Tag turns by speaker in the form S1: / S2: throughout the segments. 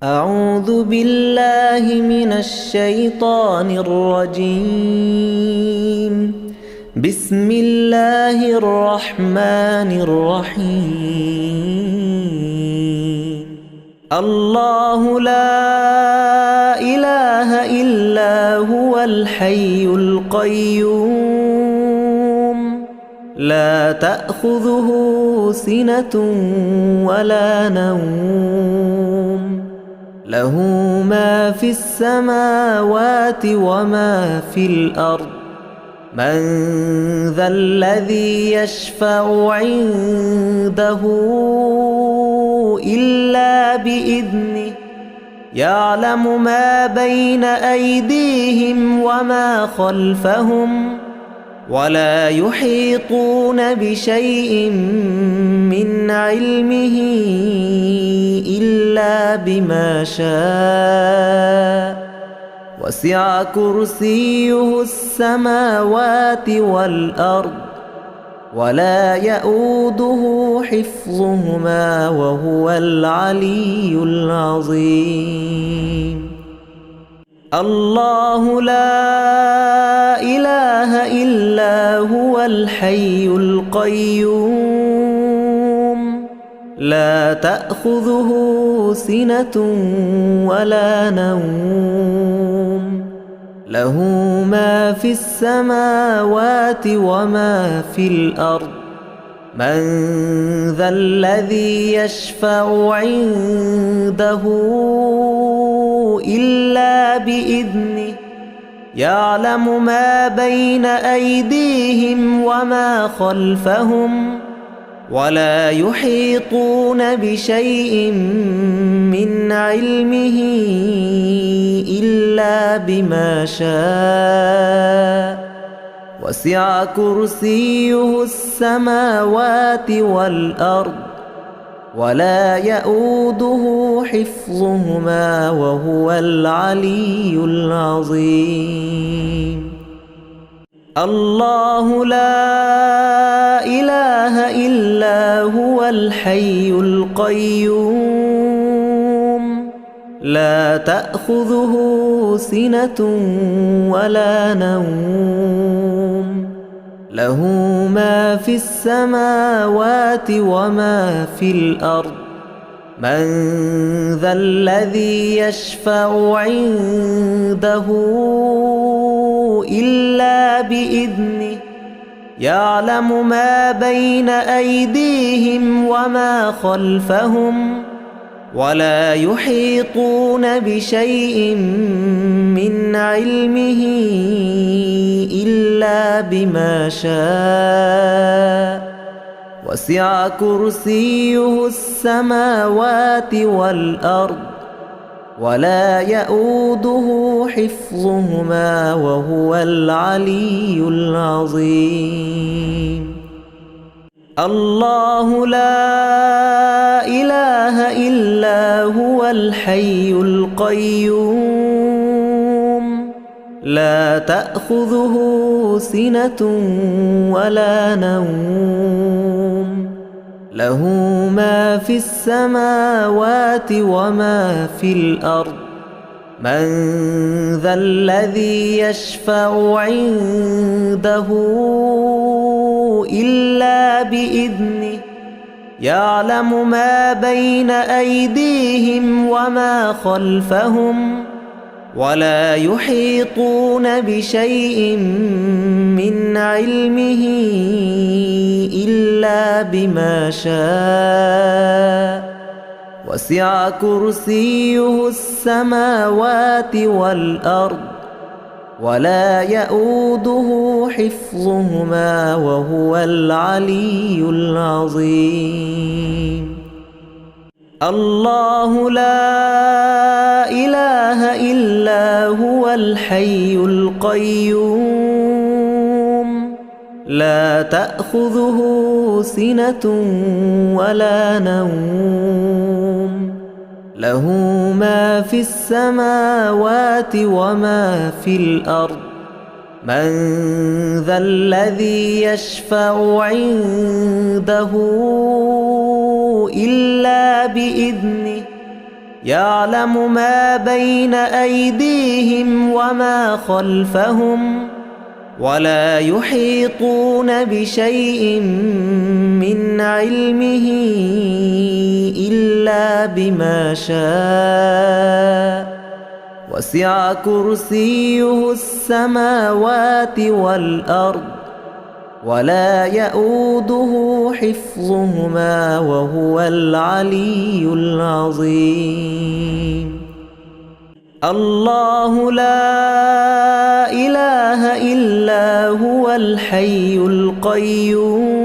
S1: أعوذ بالله من الشيطان الرجيم. بسم الله الرحمن الرحيم. الله لا إله إلا هو الحي القيوم، لا تأخذه سنة ولا نوم، له ما في السماوات وما في الأرض. من ذا الذي يشفع عنده إلا بإذنه، يعلم ما بين أيديهم وما خلفهم، ولا يحيطون بشيء من علمه إلا بما شاء. وسع كرسيه السماوات والأرض، ولا يئوده حفظهما وهو العلي العظيم. الله لا إله إلا هو الحي القيوم، لا تأخذه سنة ولا نوم، له ما في السماوات وما في الأرض. من ذا الذي يشفع عنده إلا بإذنه، يعلم ما بين أيديهم وما خلفهم، ولا يحيطون بشيء من علمه إلا بما شاء. وسع كرسيه السماوات والأرض، ولا يئوده حفظهما وهو العلي العظيم. الله لا إله إلا هو الحي القيوم، لا تأخذه سنة ولا نوم، له ما في السماوات وما في الأرض. من ذا الذي يشفع عنده إلا بإذنه، يعلم ما بين أيديهم وما خلفهم، ولا يحيطون بشيء من علمه إلا بما شاء. وسع كرسيه السماوات والأرض، ولا يئوده حفظهما وهو العلي العظيم. الله لا إله إلا هو الحي القيوم، لا تأخذه سنة ولا نوم، له ما في السماوات وما في الأرض. من ذا الذي يشفع عنده إلا بإذنه، يعلم ما بين أيديهم وما خلفهم، ولا يحيطون بشيء من علمه إلا بما شاء. وسع كرسيه السماوات والأرض، ولا يئوده حفظهما وهو العلي العظيم. الله لا إله إلا هو الحي القيوم، لا تأخذه سنة ولا نوم، له ما في السماوات وما في الأرض. من ذا الذي يشفع عنده إلا بإذنه، يعلم ما بين أيديهم وما خلفهم ولا يحيطون بشيء من علمه إلا بما شاء وسع كرسيه السماوات والأرض ولا يئوده حفظهما وهو العلي العظيم. الله لا إله إلا هو الحي القيوم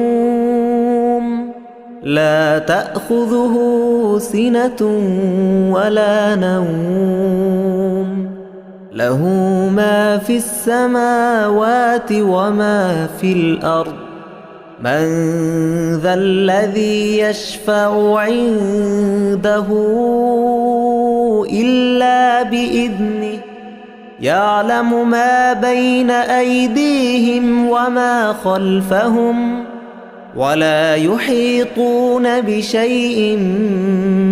S1: لا تأخذه سنة ولا نوم له ما في السماوات وما في الأرض من ذا الذي يشفع عنده إلا بإذنه يعلم ما بين أيديهم وما خلفهم ولا يحيطون بشيء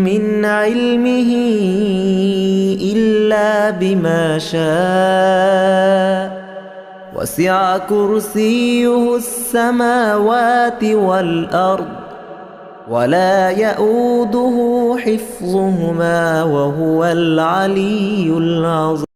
S1: من علمه إلا بما شاء وسع كرسيه السماوات والأرض ولا يئوده حفظهما وهو العلي العظيم.